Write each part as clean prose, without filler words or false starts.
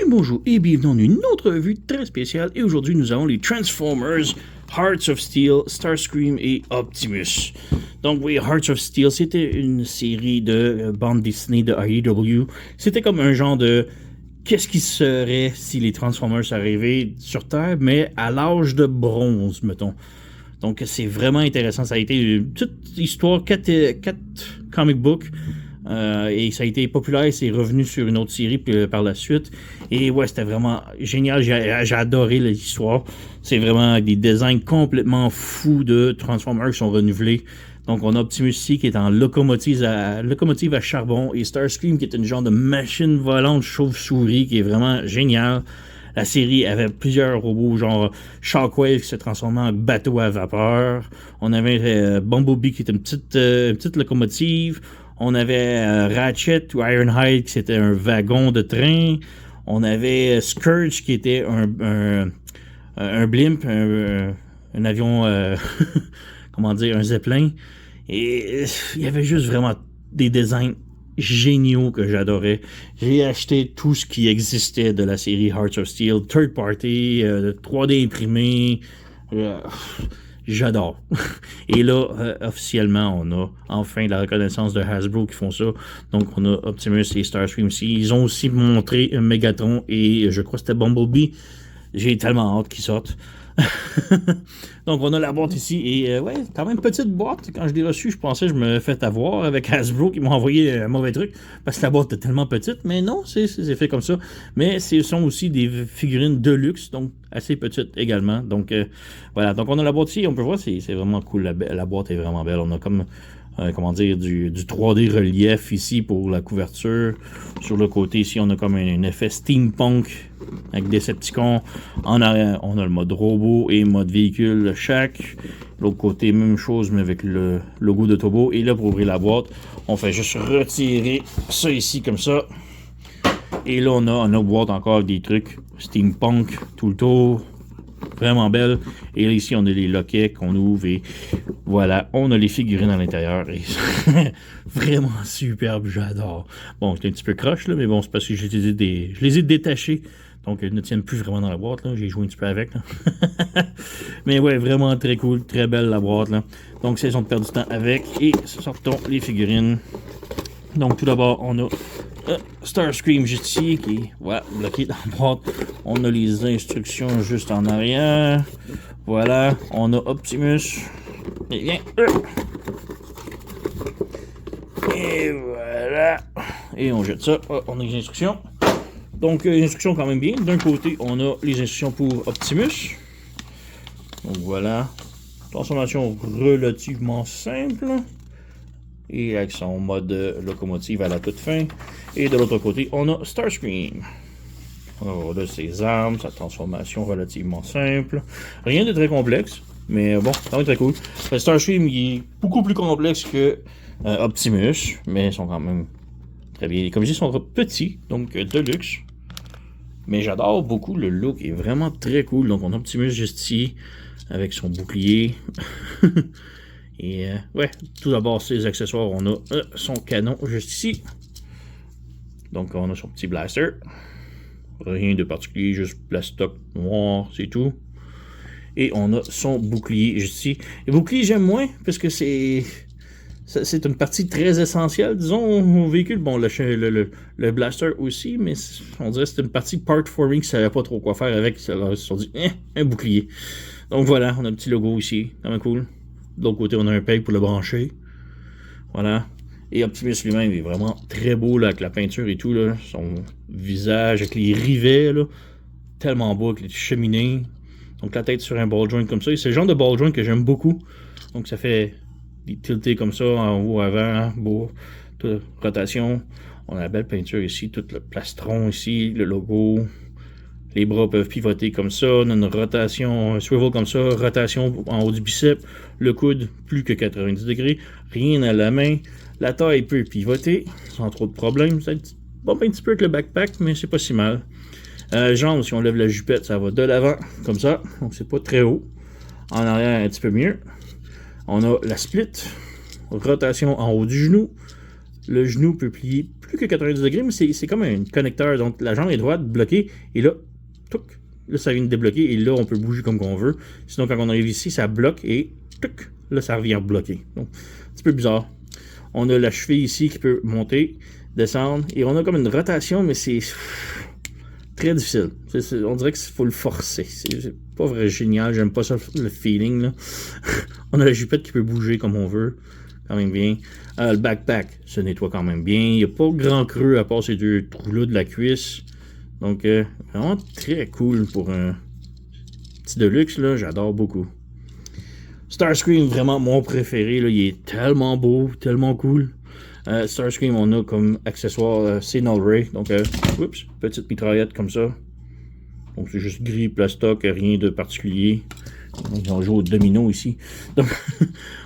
Bonjour et bienvenue dans une autre revue très spéciale. Et aujourd'hui, nous avons les Transformers, Hearts of Steel, Starscream et Optimus. Donc oui, Hearts of Steel, c'était une série de bande dessinée de IDW. C'était comme un genre de... Qu'est-ce qui serait si les Transformers arrivaient sur Terre, mais à l'âge de bronze, mettons. Donc c'est vraiment intéressant. Ça a été une petite histoire, 4 comic books. Et ça a été populaire, c'est revenu sur une autre série par la suite. Et ouais, c'était vraiment génial. J'ai adoré l'histoire. C'est vraiment des designs complètement fous de Transformers qui sont renouvelés. Donc on a Optimus ici qui est en locomotive à charbon et Starscream qui est une genre de machine volante chauve-souris qui est vraiment génial. La série avait plusieurs robots, genre Shockwave qui se transformait en bateau à vapeur. On avait Bumblebee qui était une petite locomotive. On avait Ratchet ou Ironhide qui c'était un wagon de train. On avait Scourge qui était un blimp, un avion, comment dire, un zeppelin. Et il y avait juste vraiment des designs géniaux que j'adorais. J'ai acheté tout ce qui existait de la série Hearts of Steel, third party, 3D imprimé. J'adore. Et là, officiellement, on a enfin la reconnaissance de Hasbro qui font ça. Donc, on a Optimus et Starscream ici. Ils ont aussi montré Megatron et je crois que c'était Bumblebee. J'ai tellement hâte qu'ils sortent. Donc, on a la boîte ici. Et ouais, quand même petite boîte. Quand je l'ai reçue, je pensais que je me fait avoir avec Hasbro qui m'ont envoyé un mauvais truc parce que la boîte est tellement petite. Mais non, c'est fait comme ça. Mais ce sont aussi des figurines de luxe, donc assez petites également. Donc, voilà. Donc, on a la boîte ici. On peut voir, c'est vraiment cool. La boîte est vraiment belle. On a comme... comment dire, du 3D relief ici pour la couverture. Sur le côté ici, on a comme un effet steampunk avec des Decepticons. En arrière, on a le mode robot et mode véhicule chaque. L'autre côté, même chose, mais avec le logo de Turbo. Et là, pour ouvrir la boîte, on fait juste retirer ça ici comme ça. Et là, on a une autre boîte encore avec des trucs steampunk tout le tour. Vraiment belle. Et là, ici, on a les loquets qu'on ouvre et voilà, on a les figurines à l'intérieur. Et vraiment superbe, j'adore. Bon, c'est un petit peu croche, là, mais bon, c'est parce que je les ai détachés. Donc, ils ne tiennent plus vraiment dans la boîte, là. J'ai joué un petit peu avec, là. Mais ouais, vraiment très cool, très belle la boîte, là. Donc, cessons de perdre du temps avec. Et sortons les figurines. Donc, tout d'abord, on a Starscream juste ici, qui est voilà, bloqué dans la boîte. On a les instructions juste en arrière. Voilà, on a Optimus. Et bien. Et voilà. Et on jette ça. Oh, on a les instructions. Donc, les instructions quand même bien. D'un côté, on a les instructions pour Optimus. Donc voilà. Transformation relativement simple. Et avec son mode locomotive à la toute fin. Et de l'autre côté, on a Starscream. Oh, là, ses armes, sa transformation relativement simple. Rien de très complexe, mais bon, ça va être très cool. Starscream, il est beaucoup plus complexe que Optimus, mais ils sont quand même très bien. Comme je dis, ils sont petits, donc de luxe. Mais j'adore beaucoup le look, il est vraiment très cool. Donc on a Optimus juste ici, avec son bouclier. Et ouais, tout d'abord, ses accessoires, on a son canon juste ici. Donc, on a son petit blaster. Rien de particulier, juste plastoc noir, c'est tout. Et on a son bouclier juste ici. Le bouclier, j'aime moins, parce que c'est une partie très essentielle, disons, au véhicule. Bon, le blaster aussi, mais on dirait que c'est une partie part forming qui ne savait pas trop quoi faire avec. Alors, ils se sont dit, un bouclier. Donc voilà, on a un petit logo ici, quand même cool. De l'autre côté, on a un peg pour le brancher. Voilà. Et Optimus lui-même est vraiment très beau là, avec la peinture et tout. Là. Son visage avec les rivets. Là, tellement beau avec les cheminées. Donc la tête sur un ball joint comme ça. C'est le genre de ball joint que j'aime beaucoup. Donc ça fait des tiltés comme ça, en haut, avant, beau. Toute rotation. On a la belle peinture ici. Tout le plastron ici, le logo. Les bras peuvent pivoter comme ça. On a une rotation, un swivel comme ça. Rotation en haut du bicep. Le coude, plus que 90 degrés. Rien à la main. La taille peut pivoter, sans trop de problèmes. Ça bombe un petit peu avec le backpack, mais c'est pas si mal. Jambes, si on lève la jupette, ça va de l'avant, comme ça. Donc c'est pas très haut. En arrière, un petit peu mieux. On a la split. Rotation en haut du genou. Le genou peut plier plus que 90 degrés, mais c'est comme un connecteur. Donc la jambe est droite, bloquée, et là, touc, là ça vient de débloquer, et là on peut bouger comme qu'on veut. Sinon quand on arrive ici, ça bloque, et touc, là ça revient bloqué. Donc un petit peu bizarre. On a la cheville ici qui peut monter, descendre, et on a comme une rotation, mais c'est très difficile. On dirait qu'il faut le forcer. C'est pas vrai génial, j'aime pas ça le feeling, là. On a la jupette qui peut bouger comme on veut. Quand même bien. Le backpack se nettoie quand même bien. Il n'y a pas grand creux à part ces deux trous-là de la cuisse. Donc, vraiment très cool pour un petit Deluxe, là. J'adore beaucoup. Starscream, vraiment mon préféré, là. Il est tellement beau, tellement cool. Starscream, on a comme accessoire Signal Ray. Donc, oups, petite mitraillette comme ça. Donc, c'est juste gris, plastoc, rien de particulier. Ils ont joué au domino ici. Donc,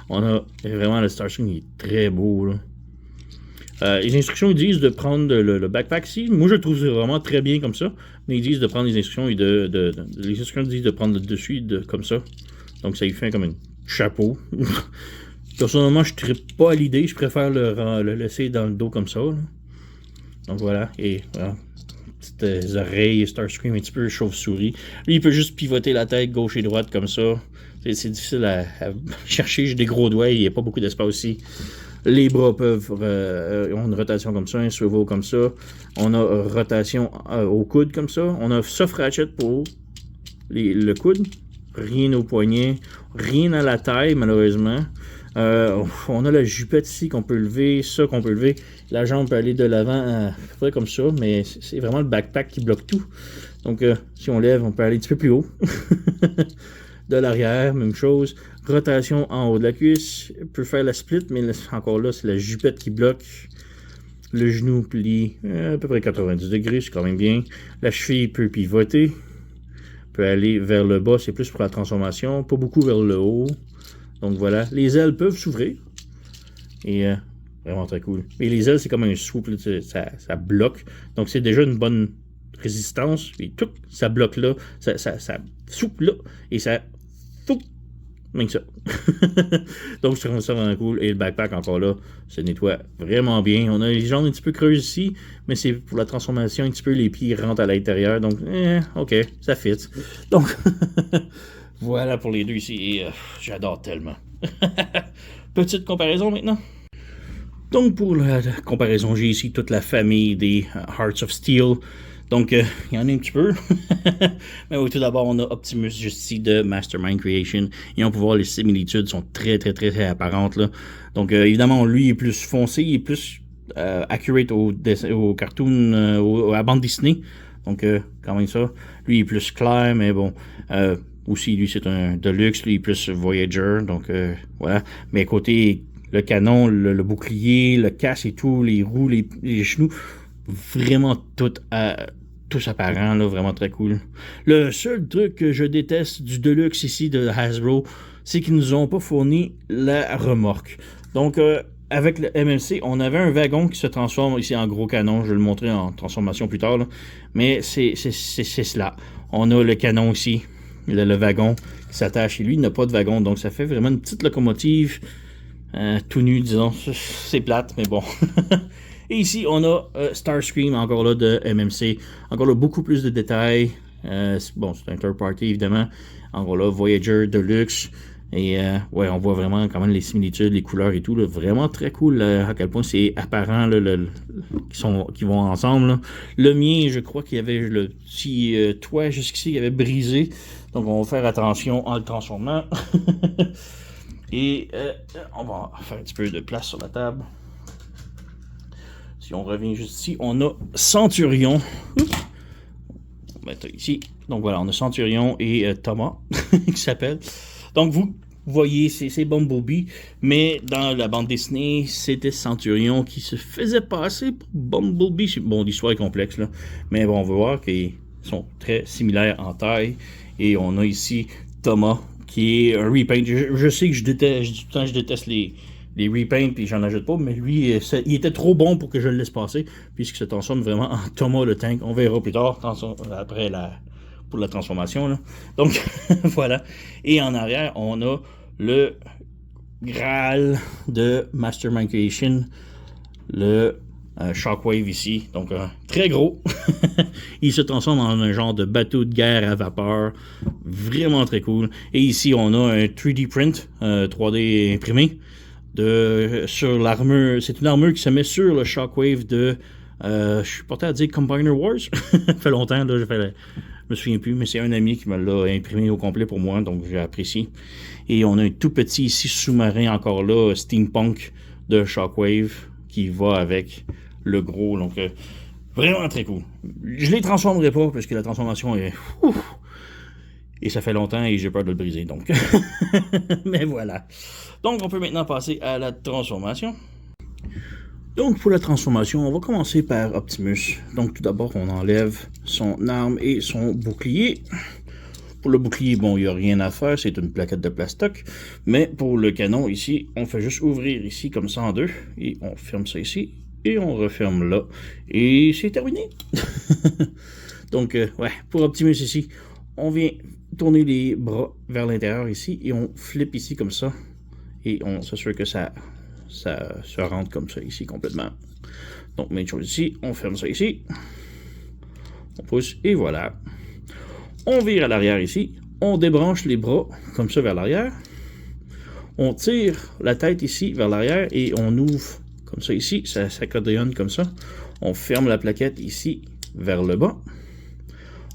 on a vraiment le Starscream, il est très beau, là. Les instructions, ils disent de prendre le backpack ici. Moi, je trouve vraiment très bien comme ça. Mais ils disent de prendre les instructions et les instructions disent de prendre le dessus comme ça. Donc, ça lui fait comme un chapeau. Personnellement, je ne trippe pas à l'idée. Je préfère le laisser dans le dos comme ça, là. Donc, voilà. Et voilà. Petites oreilles, Starscream un petit peu chauve-souris. Lui, il peut juste pivoter la tête gauche et droite comme ça. C'est difficile à chercher. J'ai des gros doigts, il n'y a pas beaucoup d'espace ici. Les bras ont une rotation comme ça, un swivel comme ça. On a rotation au coude comme ça. On a soft ratchet pour le coude. Rien au poignet. Rien à la taille, malheureusement. On a la jupette ici qu'on peut lever, ça qu'on peut lever. La jambe peut aller de l'avant comme ça, mais c'est vraiment le backpack qui bloque tout. Donc, si on lève, on peut aller un petit peu plus haut. De l'arrière, même chose. Rotation en haut de la cuisse. On peut faire la split, mais encore là, c'est la jupette qui bloque. Le genou plie à peu près 90 degrés, c'est quand même bien. La cheville peut pivoter. Peut aller vers le bas, c'est plus pour la transformation. Pas beaucoup vers le haut. Donc voilà, les ailes peuvent s'ouvrir. Et vraiment très cool. Et les ailes, c'est comme un swoop, là, ça bloque. Donc c'est déjà une bonne résistance. Et tout, ça bloque là, ça soupe là, et ça fou, même ça. Donc je trouve ça vraiment cool. Et le backpack, encore là, se nettoie vraiment bien. On a les jambes un petit peu creuses ici, mais c'est pour la transformation, un petit peu les pieds rentrent à l'intérieur. Donc, ok, ça fit. Donc... Voilà pour les deux ici, et j'adore tellement. Petite comparaison maintenant. Donc pour la comparaison, j'ai ici toute la famille des Hearts of Steel. Donc il y en a un petit peu. Mais oui, tout d'abord, on a Optimus juste ici de Mastermind Creation. Et on peut voir les similitudes sont très apparentes, là. Donc évidemment, lui est plus foncé, il est plus accurate au cartoon, à la bande Disney. Donc quand même ça. Lui il est plus clair, mais bon... aussi, lui, c'est un Deluxe, lui, plus Voyager, donc voilà. Mais côté le canon, le bouclier, le casque et tout, les roues, les genoux, vraiment tous apparents, là, vraiment très cool. Le seul truc que je déteste du Deluxe ici de Hasbro, c'est qu'ils nous ont pas fourni la remorque. Donc, avec le MMC, on avait un wagon qui se transforme ici en gros canon. Je vais le montrer en transformation plus tard, là. Mais c'est cela. On a le canon ici. Le wagon qui s'attache. Et lui, il n'a pas de wagon. Donc, ça fait vraiment une petite locomotive tout nu, disons. C'est plate, mais bon. Et ici, on a Starscream, encore là, de MMC. Encore là, beaucoup plus de détails. Bon, c'est un third party, évidemment. Encore là, Voyager, Deluxe. Et ouais, on voit vraiment quand même les similitudes, les couleurs et tout. Là. Vraiment très cool à quel point c'est apparent là, qu'ils vont ensemble. Là. Le mien, je crois qu'il y avait le petit toit jusqu'ici qui avait brisé. Donc on va faire attention en le transformant. Et on va faire un petit peu de place sur la table. Si on revient juste ici, on a Centurion. Oups. On va mettre ici. Donc voilà, on a Centurion et Thomas qui s'appelle. Donc vous voyez, c'est Bumblebee, mais dans la bande dessinée, c'était Centurion qui se faisait passer pour Bumblebee. Bon, l'histoire est complexe, là. Mais bon, on va voir qu'ils sont très similaires en taille. Et on a ici Thomas, qui est un repaint. Je sais que je déteste les repaints, puis j'en ajoute pas, mais lui, il était trop bon pour que je le laisse passer, puisqu'il se transforme vraiment en Thomas le Tank. On verra plus tard, après pour la transformation, là. Donc, voilà. Et en arrière, on a le Graal de Mastermind Creation, le Shockwave ici, donc très gros. Il se transforme en un genre de bateau de guerre à vapeur, vraiment très cool. Et ici, on a un 3D print, 3D imprimé, sur l'armure. C'est une armure qui se met sur le Shockwave de, je suis porté à dire Combiner Wars. Ça fait longtemps, là, je me souviens plus, mais c'est un ami qui me l'a imprimé au complet pour moi, donc j'ai apprécié. Et on a un tout petit ici sous-marin encore là, steampunk de Shockwave, qui va avec le gros, donc vraiment très cool. Je les transformerai pas parce que la transformation est et ça fait longtemps et j'ai peur de le briser, donc mais voilà. Donc on peut maintenant passer à la transformation. Donc pour la transformation, on va commencer par Optimus. Donc tout d'abord, on enlève son arme et son bouclier. Pour le bouclier, bon, il n'y a rien à faire, c'est une plaquette de plastoc. Mais pour le canon ici, on fait juste ouvrir ici comme ça en deux. Et on ferme ça ici. Et on referme là. Et c'est terminé. Donc, ouais, pour Optimus ici, on vient tourner les bras vers l'intérieur ici. Et on flippe ici comme ça. Et on s'assure que ça se rentre comme ça ici complètement. Donc, même chose ici. On ferme ça ici. On pousse et voilà. On vire à l'arrière ici, on débranche les bras comme ça vers l'arrière, on tire la tête ici vers l'arrière et on ouvre comme ça ici, ça s'accordéonne comme ça, on ferme la plaquette ici vers le bas,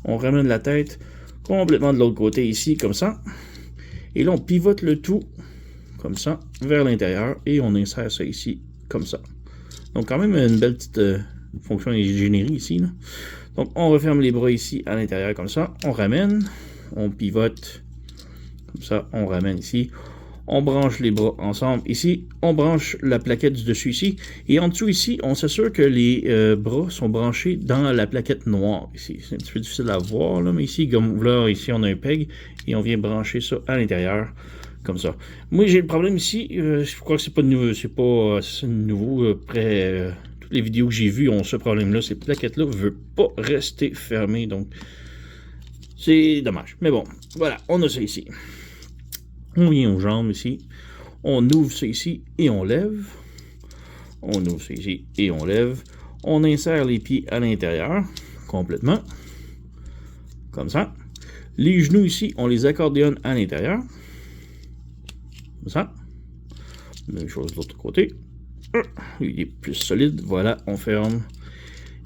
on ramène la tête complètement de l'autre côté ici comme ça, et là on pivote le tout comme ça vers l'intérieur et on insère ça ici comme ça. Donc quand même une belle petite fonction d'ingénierie ici, là. Donc, on referme les bras ici à l'intérieur comme ça. On ramène. On pivote. Comme ça, on ramène ici. On branche les bras ensemble ici. On branche la plaquette du dessus ici. Et en dessous ici, on s'assure que les bras sont branchés dans la plaquette noire ici. C'est un petit peu difficile à voir, là, mais ici, comme là, ici, on a un peg. Et on vient brancher ça à l'intérieur. Comme ça. Moi, j'ai le problème ici. Je crois que c'est pas nouveau. C'est pas nouveau. Après... toutes les vidéos que j'ai vues ont ce problème-là. Ces plaquettes-là ne veulent pas rester fermées. Donc, c'est dommage. Mais bon, voilà, on a ça ici. On vient aux jambes ici. On ouvre ça ici et on lève. On ouvre ça ici et on lève. On insère les pieds à l'intérieur complètement. Comme ça. Les genoux ici, on les accordéonne à l'intérieur. Comme ça. Même chose de l'autre côté. Il est plus solide, voilà, on ferme,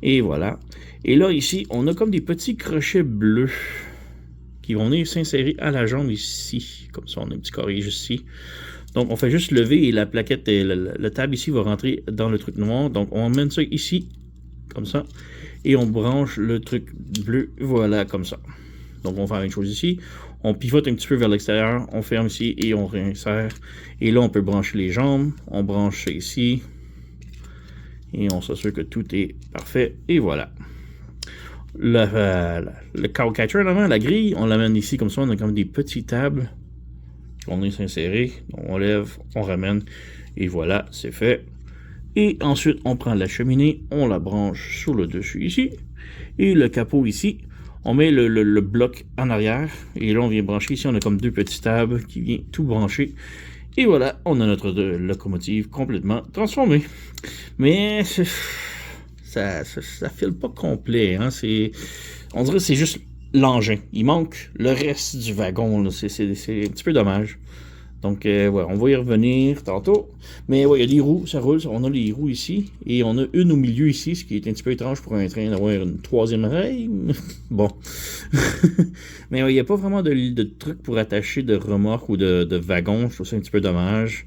et voilà. Et là, ici, on a comme des petits crochets bleus qui vont venir s'insérer à la jambe ici, comme ça, on a un petit carré juste ici. Donc, on fait juste lever et la plaquette, et la table ici va rentrer dans le truc noir. Donc, on emmène ça ici, comme ça, et on branche le truc bleu, voilà, comme ça. Donc, on va faire une chose ici. On pivote un petit peu vers l'extérieur, on ferme ici et on réinsère. Et là, on peut brancher les jambes. On branche ça ici. Et on s'assure que tout est parfait. Et voilà. Le cowcatcher, la grille, on l'amène ici comme ça. On a comme des petites tables. On vient s'insérer. On lève, on ramène. Et voilà, c'est fait. Et ensuite, on prend la cheminée. On la branche sur le dessus ici. Et le capot ici. On met le bloc en arrière, et là on vient brancher ici, on a comme deux petites tables qui viennent tout brancher. Et voilà, on a notre locomotive complètement transformée. Mais ça file pas complet, hein? On dirait que c'est juste l'engin. Il manque le reste du wagon, c'est un petit peu dommage. Donc, ouais, on va y revenir tantôt. Mais ouais, il y a des roues, ça roule. On a les roues ici. Et on a une au milieu ici, ce qui est un petit peu étrange pour un train d'avoir une troisième rail. Bon. Mais ouais, il n'y a pas vraiment de truc pour attacher de remorque ou de wagon. Je trouve ça un petit peu dommage.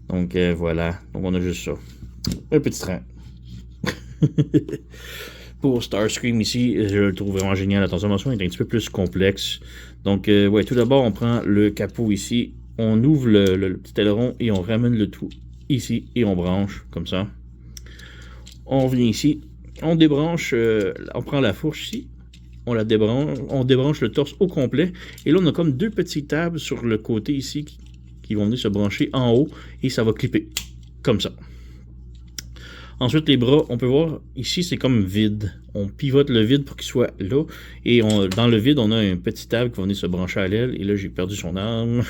Donc, voilà. Donc, on a juste ça. Un petit train. Pour Starscream ici, je le trouve vraiment génial. La transformation est un petit peu plus complexe. Donc, ouais, tout d'abord, on prend le capot ici. On ouvre le petit aileron et on ramène le tout ici et on branche comme ça. On vient ici, on débranche, on prend la fourche ici, on la débranche, on débranche le torse au complet. Et là, on a comme deux petites tables sur le côté ici qui vont venir se brancher en haut et ça va clipper comme ça. Ensuite, les bras, on peut voir, ici, c'est comme vide. On pivote le vide pour qu'il soit là. Et dans le vide, on a un petit table qui va venir se brancher à l'aile. Et là, j'ai perdu son arme.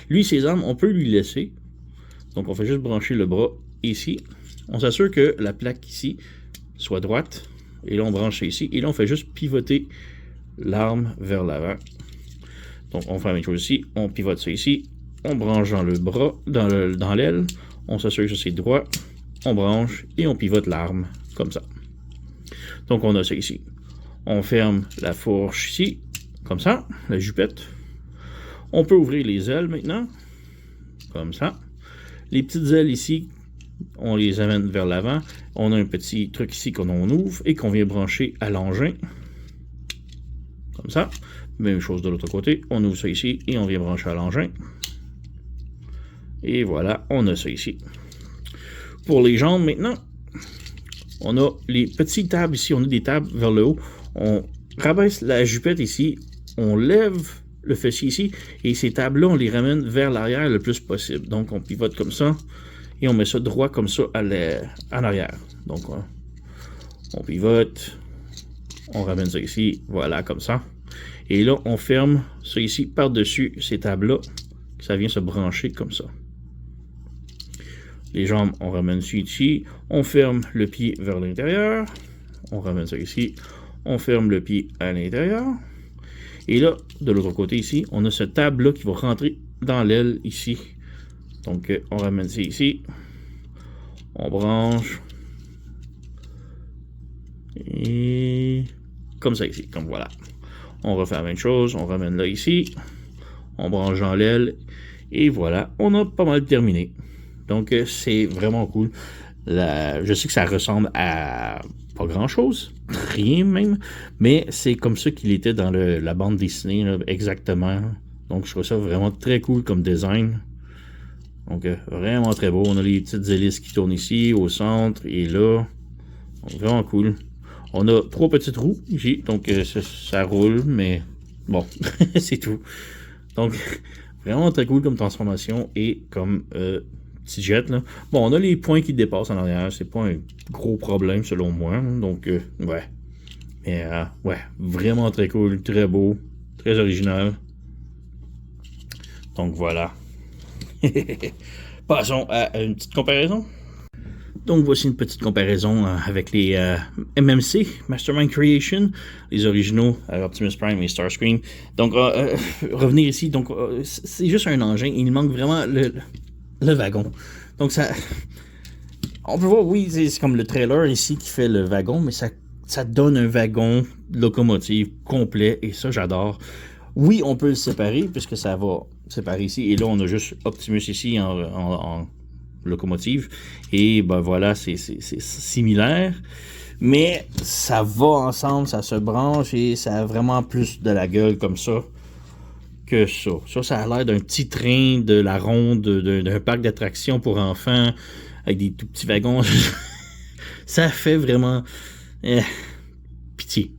Lui, ses armes, on peut lui laisser. Donc, on fait juste brancher le bras ici. on s'assure que la plaque ici soit droite. Et là, on branche ça ici. Et là, on fait juste pivoter l'arme vers l'avant. Donc, on fait la même chose ici. On pivote ça ici. On branche dans le bras, dans l'aile. On s'assure que c'est droit. On branche et on pivote l'arme comme ça. Donc, on a ça ici. On ferme la fourche ici, comme ça, la jupette. On peut ouvrir les ailes maintenant, comme ça. Les petites ailes ici, on les amène vers l'avant. On a un petit truc ici qu'on ouvre et qu'on vient brancher à l'engin. Comme ça. Même chose de l'autre côté. On ouvre ça ici et on vient brancher à l'engin. Et voilà, on a ça ici. Pour les jambes maintenant, on a les petites tables ici. On a des tables vers le haut. On rabaisse la jupette ici. On lève le fessier ici. Et ces tables-là, on les ramène vers l'arrière le plus possible. Donc, on pivote comme ça. Et on met ça droit comme ça en arrière. Donc, on pivote. On ramène ça ici. Voilà, comme ça. Et là, on ferme ça ici par-dessus ces tables-là. Ça vient se brancher comme ça. Les jambes, on ramène ça ici. On ferme le pied vers l'intérieur. On ramène ça ici. On ferme le pied à l'intérieur. Et là, de l'autre côté ici, on a cette table-là qui va rentrer dans l'aile ici. Donc, on ramène ça ici. On branche. Et comme ça ici, comme voilà. On refait la même chose. On ramène là ici. On branche dans l'aile. Et voilà, on a pas mal terminé. Donc, c'est vraiment cool. Je sais que ça ressemble à pas grand-chose, rien même, mais c'est comme ça qu'il était dans la bande dessinée, là, exactement. Donc, je trouve ça vraiment très cool comme design. Donc, vraiment très beau. On a les petites hélices qui tournent ici, au centre et là. Donc, vraiment cool. On a 3 petites roues ici, donc ça roule, mais bon, c'est tout. Donc, vraiment très cool comme transformation et comme petit jet. Là. Bon, on a les points qui dépassent en arrière, c'est pas un gros problème selon moi. Donc, ouais. Mais, ouais, vraiment très cool, très beau, très original. Donc, voilà. Passons à une petite comparaison. Donc, voici une petite comparaison avec les MMC, Mastermind Creation, les originaux Optimus Prime et Starscream. Donc, revenir ici, donc c'est juste un engin, il manque vraiment le wagon. Donc, ça, on peut voir, oui, c'est comme le trailer ici qui fait le wagon, mais ça donne un wagon locomotive complet, et ça, j'adore. Oui, on peut le séparer, puisque ça va séparer ici, et là, on a juste Optimus ici en locomotive, et ben voilà, c'est similaire, mais ça va ensemble, ça se branche, et ça a vraiment plus de la gueule comme ça que ça. Ça a l'air d'un petit train de la ronde d'un parc d'attractions pour enfants avec des tout petits wagons. Ça fait vraiment pitié.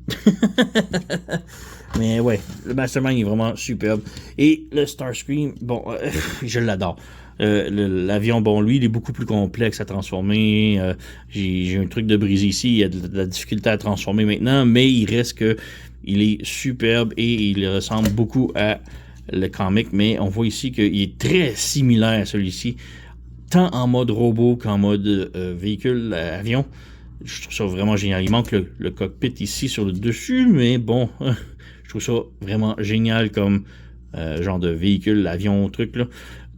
Mais ouais, le Mastermind est vraiment superbe. Et le Starscream, bon, je l'adore. L'avion, bon, lui, il est beaucoup plus complexe à transformer. J'ai un truc de brise ici, il y a de la difficulté à transformer maintenant, mais il reste que il est superbe et il ressemble beaucoup à le comic, mais on voit ici qu'il est très similaire à celui-ci, tant en mode robot qu'en mode véhicule, avion. Je trouve ça vraiment génial. Il manque le cockpit ici sur le dessus, mais bon, je trouve ça vraiment génial comme genre de véhicule, avion, truc là.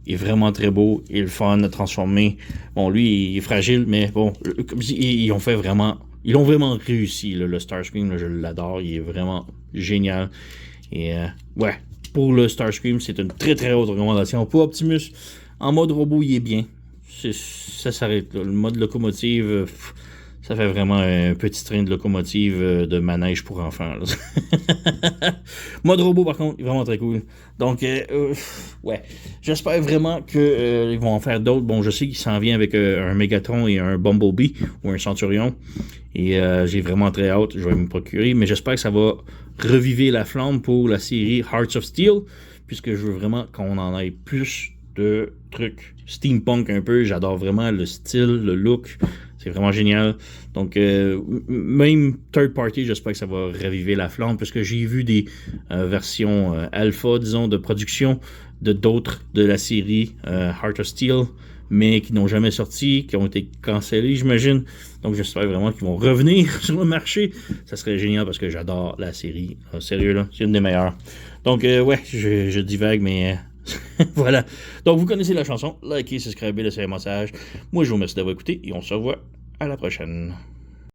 Il est vraiment très beau, il est le fun à transformer. Bon, lui, il est fragile, mais bon, comme si ils ont vraiment réussi, là, le Starscream, là, je l'adore, il est vraiment génial. Et ouais, pour le Starscream, c'est une très très haute recommandation. Pour Optimus, en mode robot, il est bien. Ça s'arrête là. Le mode locomotive, ça fait vraiment un petit train de locomotive de manège pour enfants. Mode robot, par contre, est vraiment très cool. Donc, ouais. J'espère vraiment qu'ils vont en faire d'autres. Bon, je sais qu'il s'en vient avec un Megatron et un Bumblebee ou un Centurion. Et j'ai vraiment très hâte. Je vais me procurer. Mais j'espère que ça va reviver la flamme pour la série Hearts of Steel. Puisque je veux vraiment qu'on en ait plus de trucs steampunk un peu. J'adore vraiment le style, le look. C'est vraiment génial. Donc, même third party, j'espère que ça va raviver la flamme, parce que j'ai vu des versions alpha, disons, de production de d'autres de la série Heart of Steel, mais qui n'ont jamais sorti, qui ont été cancellés, j'imagine. Donc j'espère vraiment qu'ils vont revenir sur le marché. Ça serait génial parce que j'adore la série. Sérieux, là, c'est une des meilleures. Donc ouais, je divague, mais voilà. Donc vous connaissez la chanson. Likez, subscribez, laissez un message. Moi, je vous remercie d'avoir écouté et on se revoit à la prochaine.